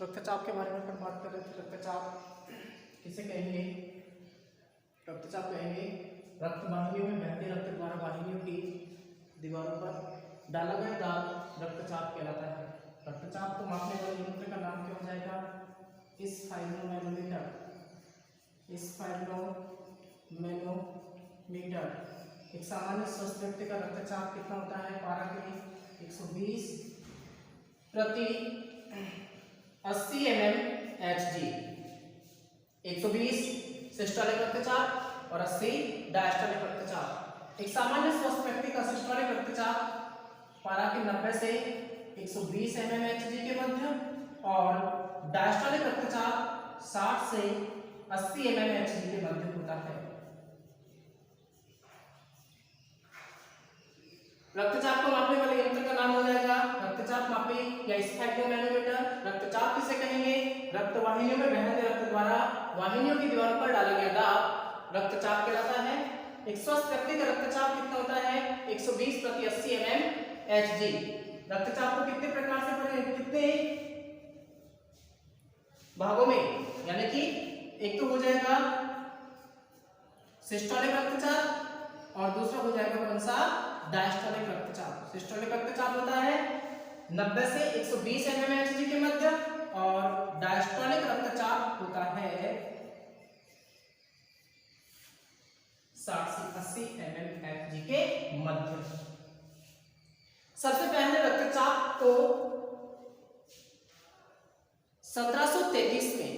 रक्तचाप के बारे में अपन बात कर रहे थे। रक्तचाप किसे कहेंगे? रक्तचाप कहेंगे रक्त वाहिनियों में बहते रक्त द्वारा वाहिनियों की दीवारों पर डाला गया दाब रक्तचाप कहलाता है। रक्तचाप को मापने वाले यंत्र का नाम क्या हो जाएगा? स्फाइग्नोमैनोमीटर। स्फाइग्नोमैनोमीटर। एक सामान्य स्वस्थ व्यक्ति का रक्तचाप कितना होता है? पारा के 120 प्रति 80 mmHg। 120 सिस्टोलिक रक्तचाप और 80 डायस्टोलिक रक्तचाप। एक सामान्य स्वस्थ व्यक्ति का सिस्टोलिक रक्तचाप पारा के 90 से 120 mmHg के मध्य और डायस्टोलिक रक्तचाप 60 से 80 mmHg के मध्य होता है। रक्तचाप को मापने वाले यंत्र का नाम हो जाएगा रक्तचाप मापी या स्फाइग्नोमैनोमीटर। रक्तचाप किसे कहेंगे? रक्त वाहिनियों में बहते रक्त द्वारा वाहिनियों की दीवार पर डाला गया दाब रक्तचाप कहलाता है। एक स्वस्थ व्यक्ति का रक्तचाप कितना होता है? 120 प्रति 80 mmHg। रक्तचाप को कितने प्रकार से कितने भागों में, यानी कि एक तो हो जाएगा सिस्टोलिक रक्तचाप और दूसरा हो जाएगा कौन सा? डायस्टोलिक रक्तचाप। सिस्टोलिक रक्तचाप होता है 90 से 120 mmHg के मध्य और डायस्टोलिक रक्तचाप होता है 60 से 80 mmHg के मध्य। सबसे पहले रक्तचाप को 1733 में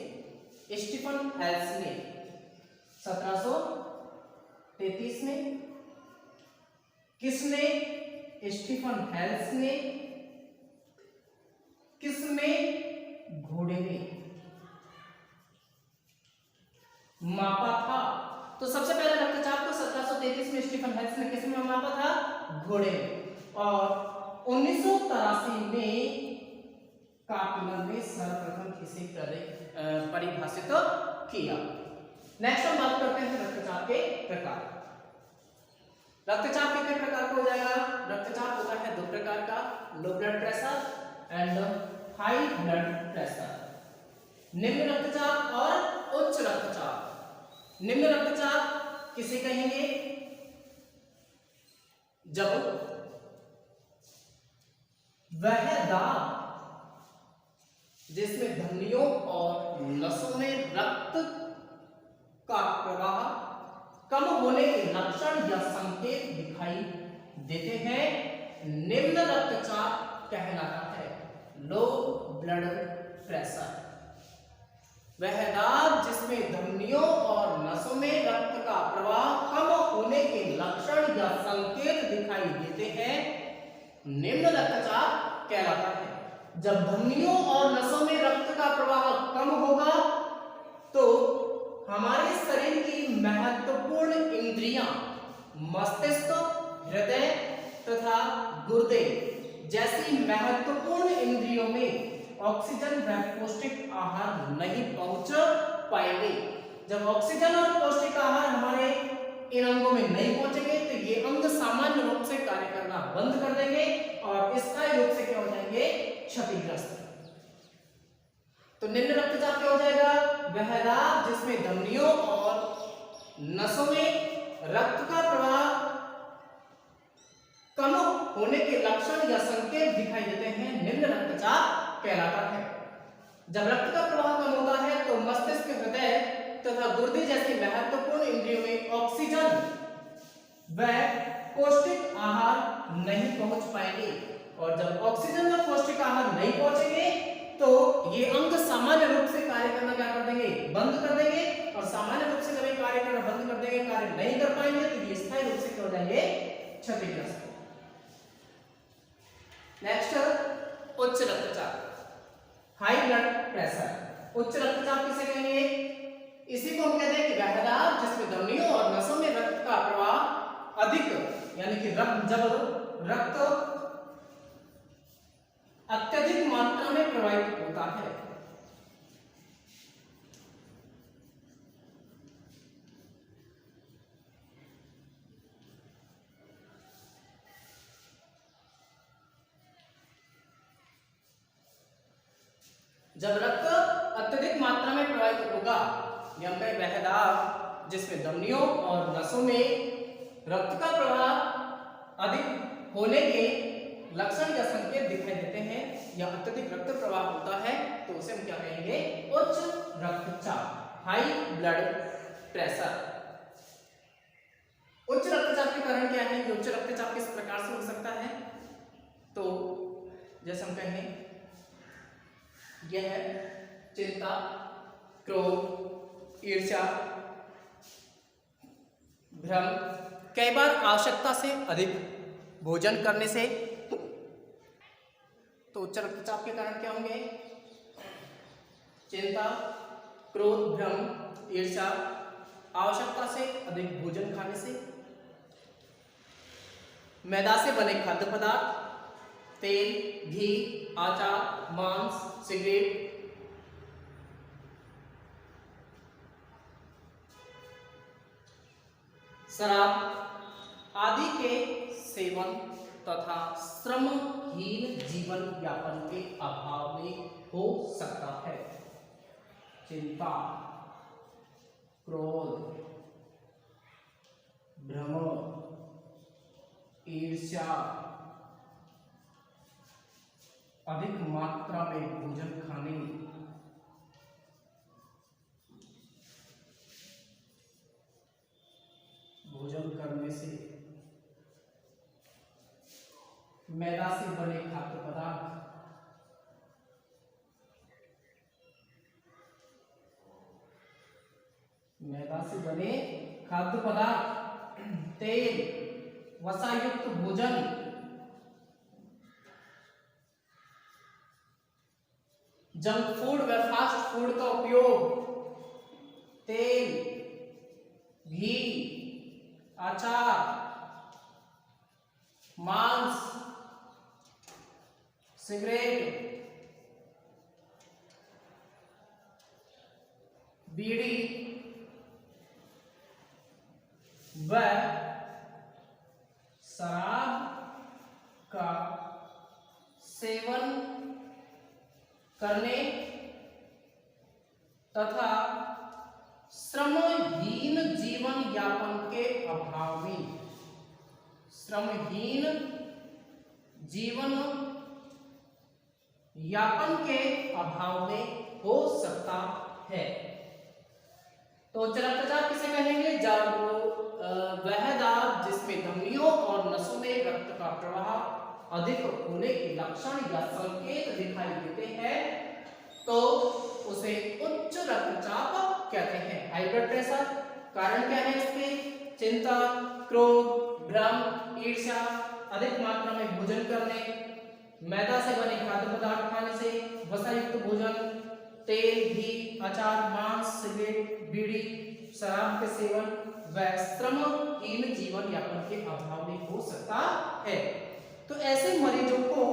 स्टीफन हेल्स ने 1733 में किसने? स्टीफन हेल्स ने। किसने? घोड़े ने मापा था। तो सबसे पहले रक्तचाप को 1733 में स्टीफन हेल्स ने किसने मापा था? घोड़े। और 1983 में कापलर ने सर्वप्रथम इसे परिभाषित किया। नेक्स्ट हम बात करते हैं रक्तचाप के प्रकार। रक्तचाप कितने प्रकार का हो जाएगा? रक्तचाप होता है दो प्रकार का, low blood pressure and high blood pressure. निम्न रक्तचाप और उच्च रक्तचाप। निम्न रक्तचाप किसे कहेंगे? जब वह दाब जिसमें धमनियों और नसों में रक्त का प्रवाह कम होने के लक्षण या संकेत दिखाई देते हैं, निम्न रक्तचाप कहलाता है। लो ब्लड प्रेशर वह दाब जिसमें धमनियों और नसों में रक्त का प्रवाह कम होने के लक्षण या संकेत दिखाई देते हैं, निम्न रक्तचाप कहलाता है। जब धमनियों और नसों में रक्त का प्रवाह कम होगा तो हमारे शरीर की महत्वपूर्ण इंद्रियां मस्तिष्क, हृदय तथा गुर्दे जैसी महत्वपूर्ण इंद्रियों में ऑक्सीजन व पौष्टिक आहार नहीं पहुंच पाएंगे। जब ऑक्सीजन और पौष्टिक आहार हमारे इन अंगों में नहीं पहुंचेंगे तो ये अंग सामान्य रूप से कार्य करना बंद कर देंगे और स्थायी रूप से क्या हो जाएंगे? क्षतिग्रस्त। तो निम्न रक्तचाप क्या हो जाएगा? वह दाब जिसमें धमनियों और नसों में रक्त का प्रवाह कम होने के लक्षण या संकेत दिखाई देते हैं, निम्न रक्तचाप कहलाता है। जब रक्त का प्रवाह कम होता है तो मस्तिष्क, हृदय तथा गुर्दे जैसी महत्वपूर्ण इंद्रियों में ऑक्सीजन व पौष्टिक आहार नहीं पहुंच पाएंगे और जब ऑक्सीजन व पौष्टिक आहार नहीं पहुंचेंगे तो ये अंग सामान्य रूप से कार्य करना क्या कर देंगे? बंद कर देंगे। और सामान्य रूप से जब ये कार्य करना बंद कर देंगे, कार्य नहीं कर पाएंगे तो ये स्थायी रूप से क्या हो जाएंगे? क्षतिग्रस्त। नेक्स्ट उच्च रक्तचाप, हाई ब्लड प्रेशर। उच्च रक्तचाप किसे कहेंगे? इसी को हम कहते हैं कि वह दाब जिसमें धमनियों और नसों में रक्त का प्रवाह अधिक, यानी कि जब रक्त अत्यधिक मात्रा में प्रवाहित होता है। जब रक्त अत्यधिक मात्रा में प्रवाहित होगा, या वह दाब जिसमें धमनियों और नसों में रक्त का प्रवाह अधिक होने के लक्षण या संकेत दिखाई देते हैं, या अत्यधिक रक्त प्रवाह होता है, तो उसे हम क्या कहेंगे? उच्च रक्तचाप, हाई ब्लड प्रेशर। उच्च रक्तचाप के कारण क्या है? उच्च रक्तचाप किस प्रकार से हो सकता है? तो जैसे हम कहें, यह चिंता, क्रोध, ईर्ष्या, भ्रम, कई बार आवश्यकता से अधिक भोजन करने से। तो उच्च रक्तचाप के कारण क्या होंगे? चिंता, क्रोध, भ्रम, ईर्ष्या, आवश्यकता से अधिक भोजन खाने से, मैदा से बने खाद्य पदार्थ, तेल, घी, आचार, मांस, सिगरेट, शराब आदि के सेवन तथा श्रमहीन जीवन यापन के अभाव में हो सकता है। चिंता, क्रोध, भ्रम, ईर्ष्या, अधिक मात्रा में भोजन खाने, भोजन करने से, मैदा से बने खाद्य पदार्थ, मैदा से बने खाद्य पदार्थ, तेल, वसायुक्त भोजन, जंक फूड व फास्ट फूड का उपयोग, तेल, घी, अचार, मांस, सिगरेट, बीड़ी व शराब का सेवन करने तथा श्रमहीन जीवन यापन के अभाव में, श्रमहीन जीवन यापन के अभाव में हो सकता है। तो उच्च रक्तचाप किसे कहेंगे? जब वह दाब जिसमें धमनियों और नसों में रक्त का प्रवाह अधिक होने के लक्षण या संकेत दिखाई देते हैं, तो उसे उच्च रक्तचाप कहते हैं। हाई ब्लड प्रेशर कारण क्या है इसके? चिंता, क्रोध, भ्रम, ईर्ष्या, अधिक मात्रा में भोजन करने, मैदा से बने खाद्य पदार्थ खाने से, वसायुक्त भोजन, तेल, घी, अचार, मांस, सिगरेट, बीड़ी, शराब के सेवन व श्रमहीन जीवन यापन के अभाव में हो सकता है। तो ऐसे मरीजों को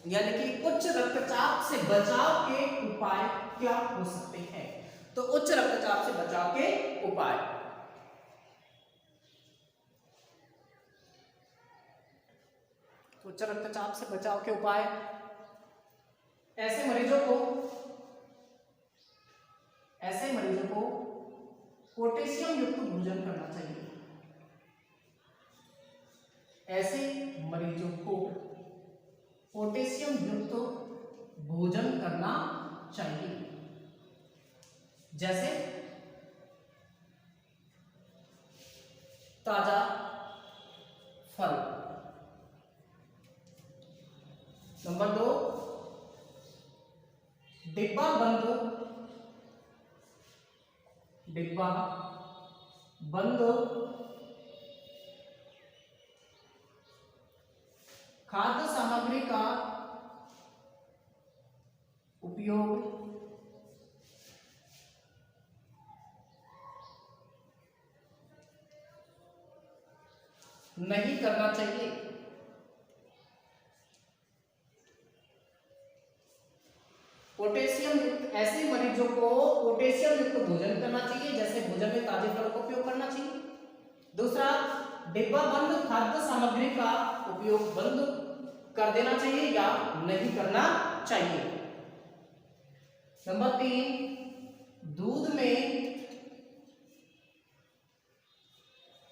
यानी कि उच्च रक्तचाप से बचाव के उपाय क्या हो सकते हैं? तो उच्च रक्तचाप से बचाव के उपाय, उच्च रक्तचाप से बचाव के उपाय, ऐसे मरीजों को पोटेशियम युक्त भोजन करना चाहिए। ऐसे मरीजों को पोटेशियम युक्त भोजन करना चाहिए, जैसे ताजा फल। नंबर 2, डिब्बा बंद खाद्य सामग्री का उपयोग नहीं करना चाहिए। पोटेशियम युक्त, ऐसे मरीजों को पोटेशियम युक्त भोजन करना चाहिए, जैसे भोजन में ताजे फलों का उपयोग करना चाहिए। दूसरा, डिब्बा बंद खाद्य सामग्री का उपयोग बंद कर देना चाहिए या नहीं करना चाहिए। नंबर 3, दूध में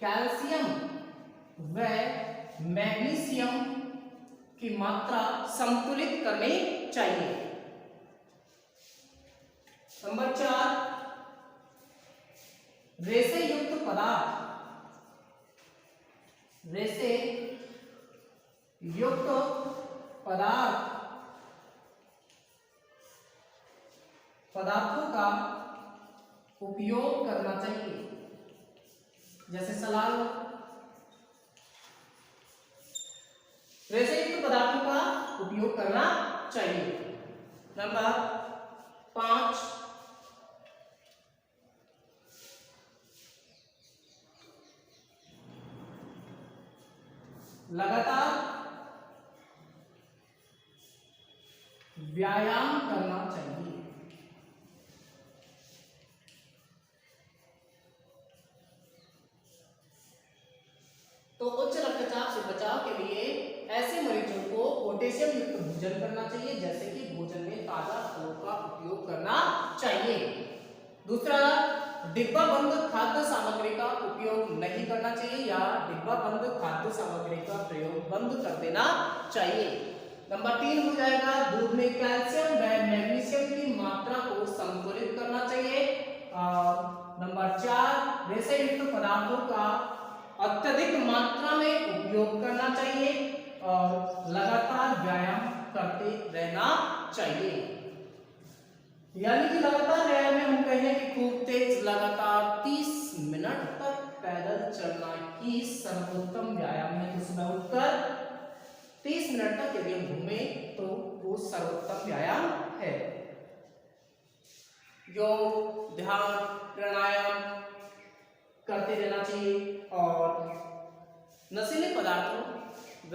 कैल्शियम व मैग्नीशियम की मात्रा संतुलित करनी चाहिए। नंबर 4, रेशे युक्त पदार्थ पदार्थों का उपयोग करना चाहिए, जैसे सलाद। रेशे युक्त पदार्थों का उपयोग करना चाहिए। नंबर 5, लगातार व्यायाम करना चाहिए। तो उच्च रक्तचाप से बचाव के लिए ऐसे मरीजों को पोटेशियम युक्त भोजन करना चाहिए, जैसे कि भोजन में ताजा फलों का उपयोग करना चाहिए। दूसरा, डिब्बा बंद खाद्य सामग्री का उपयोग नहीं करना चाहिए या डिब्बा बंद खाद्य सामग्री का प्रयोग बंद कर देना चाहिए। नंबर 3 हो जाएगा, दूध में कैल्शियम व मैग्नीशियम की मात्रा को संतुलित करना चाहिए। और नंबर 4, रेशे युक्त पदार्थों का अत्यधिक मात्रा में उपयोग करना चाहिए और लगातार व्यायाम करते रहना चाहिए। यानी कि लगातार व्यायाम में हम कहें कि खूब तेज लगातार 30 मिनट तक पैदल चलना ही सर्वोत्तम व्यायाम है। तो सुबह उठकर 30 मिनट तक यदि हम घूमे तो वो सर्वोत्तम व्यायाम है। योग, ध्यान, प्राणायाम करते रहना चाहिए और नशीले पदार्थों व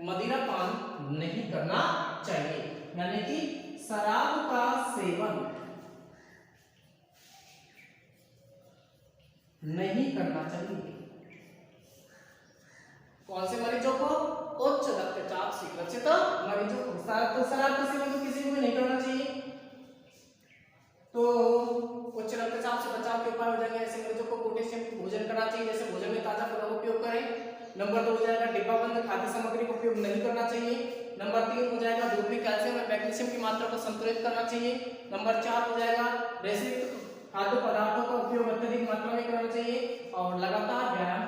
मदिरा पान नहीं करना चाहिए, यानी कि शराब का सेवन नहीं करना चाहिए। कौन से मरीजों को? उच्च रक्तचाप से ग्रसित मरीजों को। तो शराब का सेवन तो किसी को भी नहीं करना चाहिए। तो उच्च रक्तचाप से बचाव के उपाय हो जाएंगे, ऐसे मरीजों को पोटेशियम भोजन करना चाहिए, जैसे भोजन में ताजा फलों का उपयोग करें। नंबर 2 हो जाएगा, डिब्बा बंद खाद्य सामग्री का उपयोग नहीं करना चाहिए। नंबर 3 हो जाएगा, दूध में कैल्शियम और मैग्नीशियम की मात्रा को संतुलित करना चाहिए। नंबर 4 हो जाएगा, रेशे खाद्य पदार्थों का उपयोग अत्यधिक मात्रा में करना चाहिए और लगातार व्यायाम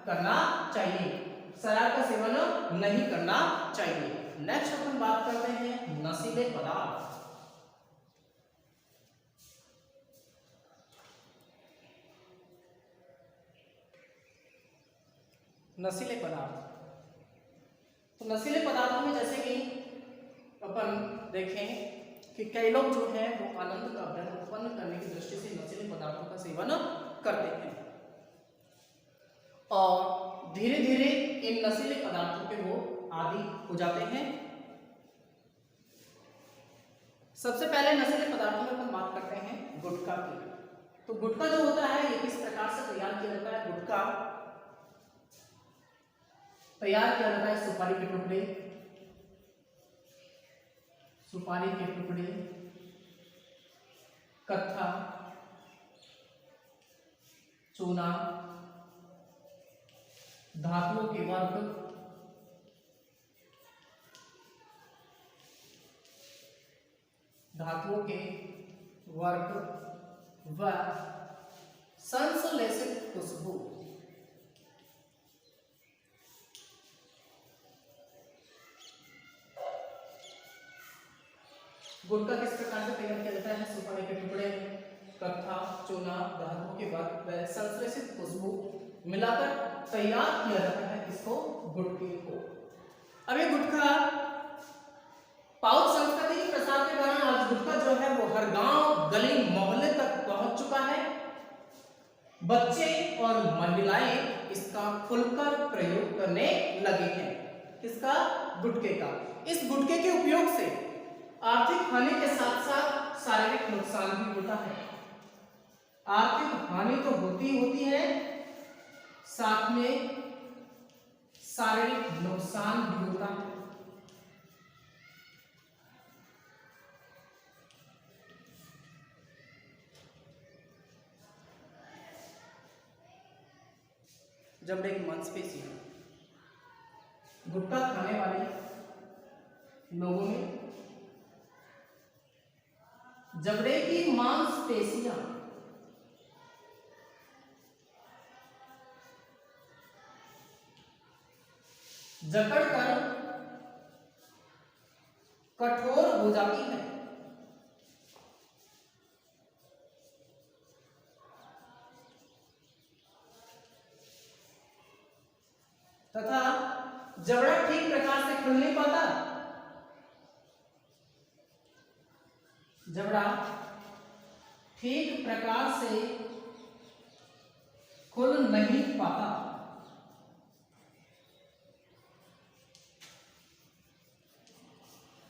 करना चाहिए। शराब का सेवन नहीं करना चाहिए। नेक्स्ट अपन बात करते हैं नशीले पदार्थ। नशीले पदार्थ, तो नशीले पदार्थों में जैसे कि अपन देखें कि कई लोग जो है वो आनंद का भ्रम उत्पन्न करने की दृष्टि से नशीले पदार्थों का सेवन करते हैं और धीरे धीरे इन नशीले पदार्थों के वो आदी हो जाते हैं। सबसे पहले नशीले पदार्थों में अपन बात करते हैं गुटखा की। तो गुटखा जो होता है ये किस प्रकार से तैयार किया जाता है? गुटखा तैयार किया जाता है सुपारी के टुकड़े, कत्था, चूना, धातुओं के वर्ग व संश्लेषित खुशबू। गुटखा किस प्रकार से तैयार किया जाता है? सुपारी के टुकड़े, कत्था, चूना, धातुओं के वर्ग व संश्लेषित खुशबू मिलाकर तैयार किया जाता है इसको, गुटखे को। अब ये गुटखा पाउच संस्कृति के प्रसार के कारण आज गुटखा जो है वो हर गांव, गली, मोहल्ले तक पहुंच चुका है। बच्चे और महिलाएं इसका खुलकर प्रयोग करने लगे हैं। किसका? गुटखे का। इस गुटखे के उपयोग से आर्थिक हानि के साथ साथ शारीरिक नुकसान भी होता है। आर्थिक हानि तो होती है, साथ में शारीरिक नुकसान भी होता है। जबड़े की मांसपेशियां। गुटखा खाने वाले लोगों में जबड़े की मांसपेशियां जकड़कर कठोर हो जाती है तथा जबड़ा ठीक प्रकार से खुल नहीं पाता। जबड़ा ठीक प्रकार से खुल नहीं पाता।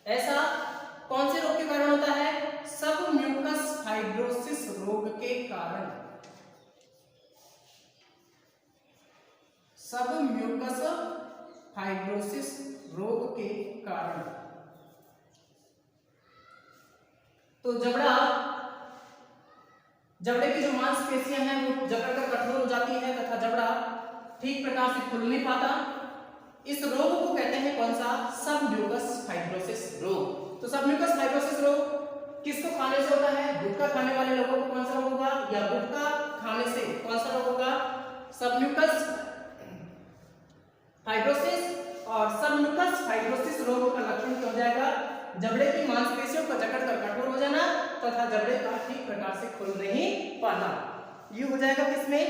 ऐसा कौन से रोग के कारण होता है? सबम्यूकस फाइब्रोसिस रोग के कारण। सबम्यूकस फाइब्रोसिस रोग के कारण। तो जबड़े की जो मांसपेशियां हैं वो जकड़कर कठोर हो जाती है तथा जबड़ा ठीक प्रकार से खुल नहीं पाता। इस रोग को कहते हैं कौन सा? सबम्यूकस फाइब्रोसिस रोग। तो सबम्यूकस फाइब्रोसिस रोग किसको खाने से होता है? गुटखा खाने वाले लोगों को कौन सा रोग होगा? या गुटखा खाने से कौन सा रोग होगा? Submucous fibrosis. और सबम्यूकस फाइब्रोसिस रोग का लक्षण क्या हो जाएगा? जबड़े की मांसपेशियों को जकड़कर कठोर हो जाना तथा जबड़े का ठीक प्रकार से खुल नहीं पाना। ये हो जाएगा किसमें?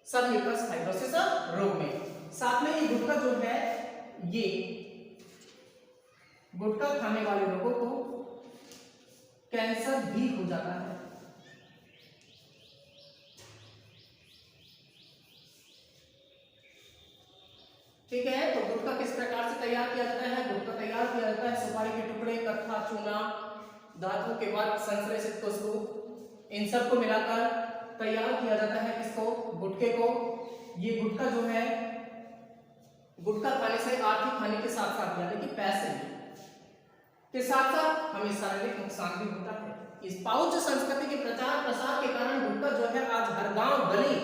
सबम्यूकस फाइब्रोसिस रोग में। साथ में ये गुटखा जो है, ये गुटखा खाने वाले लोगों को कैंसर भी हो जाता है। ठीक है, तो गुटखा किस प्रकार से तैयार किया जाता है? गुटखा तैयार किया जाता है सुपारी के टुकड़े, कत्था, चूना, धातु के बाद संश्लेषित खुशबू, इन सब को मिलाकर तैयार किया जाता है। किसको? गुटखे को। ये गुटखा जो है, गुटखा खाने से आर्थिक हानि के साथ साथ यानी कि पैसे के साथ साथ हमें शारीरिक नुकसान भी होता है। इस पाउच संस्कृति के प्रचार प्रसार के कारण गुटखा जो है आज हर गांव गली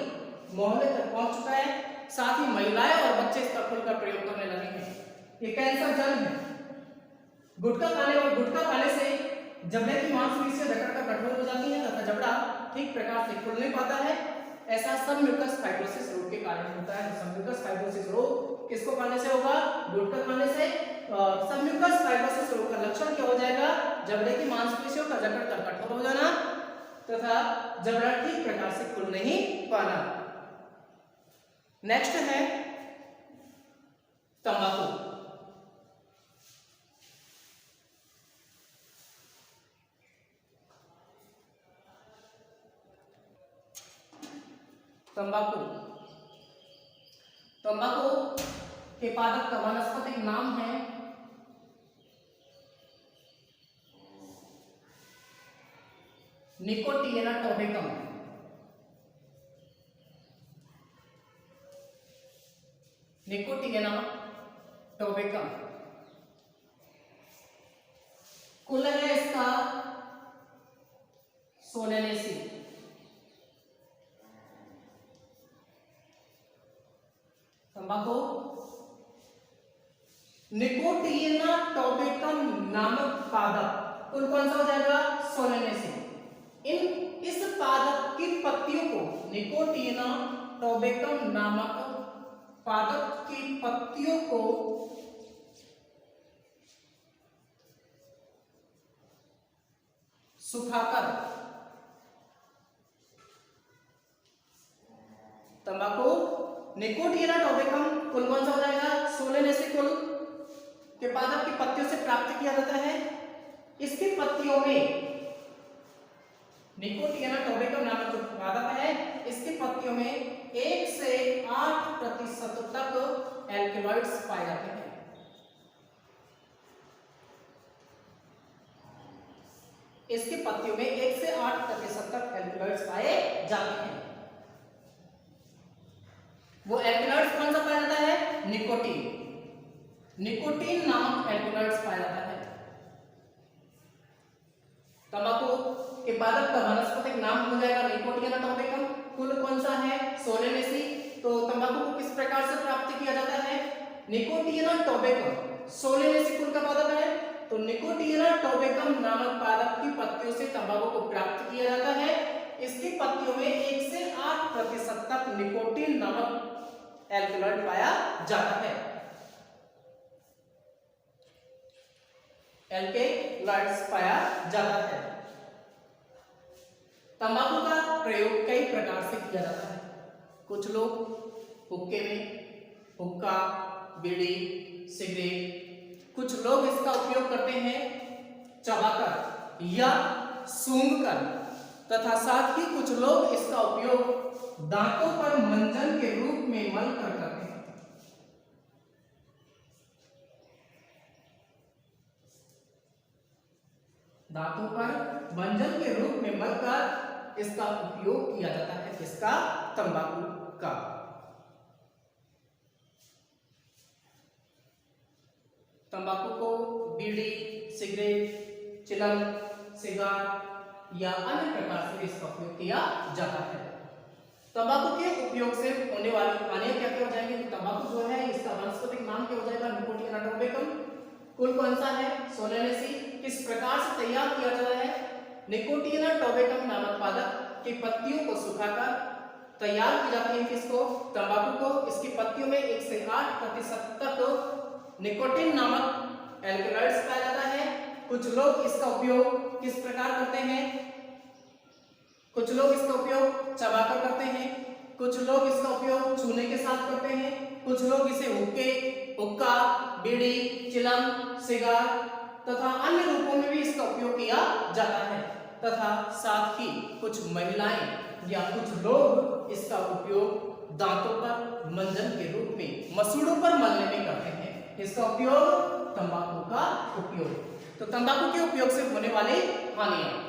मोहल्ले तक पहुंच चुका है। साथ ही महिलाएं और बच्चे इसका खुलकर प्रयोग करने लगे हैं। ये कैंसर जन्म है। गुटखा खाने से जबड़े की मांसपेशियां जकड़कर कठोर हो जाती है तथा जबड़ा ठीक प्रकार से खुल नहीं पाता है। ऐसा सबम्यूकस फाइब्रोसिस रोग के कारण होता है। सबम्यूकस फाइब्रोसिस रोग किसको खाने से होगा? गुटखा खाने से। सबम्यूकस फाइब्रोसिस रोग का लक्षण क्या हो जाएगा? जबड़े की मांसपेशियों का जकड़कर कठोर हो जाना तथा जबड़ा ठीक प्रकार से खुल नहीं पाना। नेक्स्ट है तंबाकू। तंबाकू के पादप का वानस्पतिक नाम है निकोटिएना टोबैकम। निकोटिएना टोबैकम कुल है इसका सोलेनेसी। तंबाकू निकोटिएना टोबैकम नामक पादप कुल कौन सा हो जाएगा? सोलेनेसी। इस पादप की पत्तियों को, निकोटिएना टोबैकम नामक पादप की पत्तियों को सुखाकर तंबाकू निकोटिएना टोबैकम कुल कौन सा हो जाएगा? सोलेनेसी कुल के पादप की पत्तियों से प्राप्त किया जाता है। इसकी पत्तियों में निकोटिएना टोबैकम नामक जो पादप है, इसकी पत्तियों में 1 से 8% तक एल्केलॉइड्स पाए जाते हैं। इसकी पत्तियों में 1 से 8% तक एल्केलॉइड्स पाए जाते हैं। वो एल्केलॉइड्स कौन सा पाया जाता है? निकोटीन। निकोटीन नामक एल्केलॉइड्स पाया जाता है। तंबाकू के पादप का वानस्पतिक नाम हो जाएगा निकोटिएना टोबैकम कुल कौन सा है? सोलेनेसी। तो तंबाकू को किस प्रकार से प्राप्त किया जाता है? निकोटिना टोबैकम। सोलेनेसी कुल का पादप है, तो निकोटिना टोबैकम नामक पादप की पत्तियों से तंबाकू को प्राप्त किया जाता है। इसकी पत्तियों में 1 से 8% तक निकोटीन नामक एल्कलॉइड पाया जाता है। एल्कलॉइड्स पाया जाता है। तंबाकू का प्रयोग कई प्रकार से किया जाता है। कुछ लोग हुक्के में, हुक्का, बीड़ी, सिगरेट, कुछ लोग इसका उपयोग करते हैं चबाकर या सूंघकर, तथा साथ ही कुछ लोग इसका उपयोग दांतों पर मंजन के रूप में मलकर करते हैं। दांतों पर मंजन के रूप में मलकर इसका उपयोग किया जाता है। इसका तंबाकू का तंबाकू को बीड़ी, सिगरेट, चिलम, सिगार या अन्य प्रकार से इसका उपयोग किया जाता है। तंबाकू के उपयोग से होने वाली हानियां क्या क्या हो जाएंगी? तो तंबाकू जो है इसका वानस्पतिक नाम क्या हो जाएगा? निकोटिना टोबैकम। कुल कौन सा है? सोलेनेसी। किस प्रकार से तैयार किया जाता है? निकोटिना टोबैकम नामक पादप की पत्तियों को सुखाकर तैयार की जाती है। किसको? तंबाकू को। इसकी पत्तियों में 1 से 8% तक निकोटीन नामक एल्कलॉइड्स पाया जाता है। कुछ लोग इसका उपयोग किस प्रकार करते हैं? कुछ लोग इसका उपयोग चबाकर करते हैं, कुछ लोग इसका उपयोग चूने के साथ करते हैं, कुछ लोग इसे हुक्के, हुक्का, बीड़ी, चिलम, सिगार तथा अन्य रूपों में भी इसका उपयोग किया जाता है। तथा साथ ही कुछ महिलाएं या कुछ लोग इसका उपयोग दांतों पर मंजन के रूप में, मसूड़ों पर मलने में करते हैं। इसका उपयोग तंबाकू का उपयोग। तो तंबाकू के उपयोग से होने वाली हानियां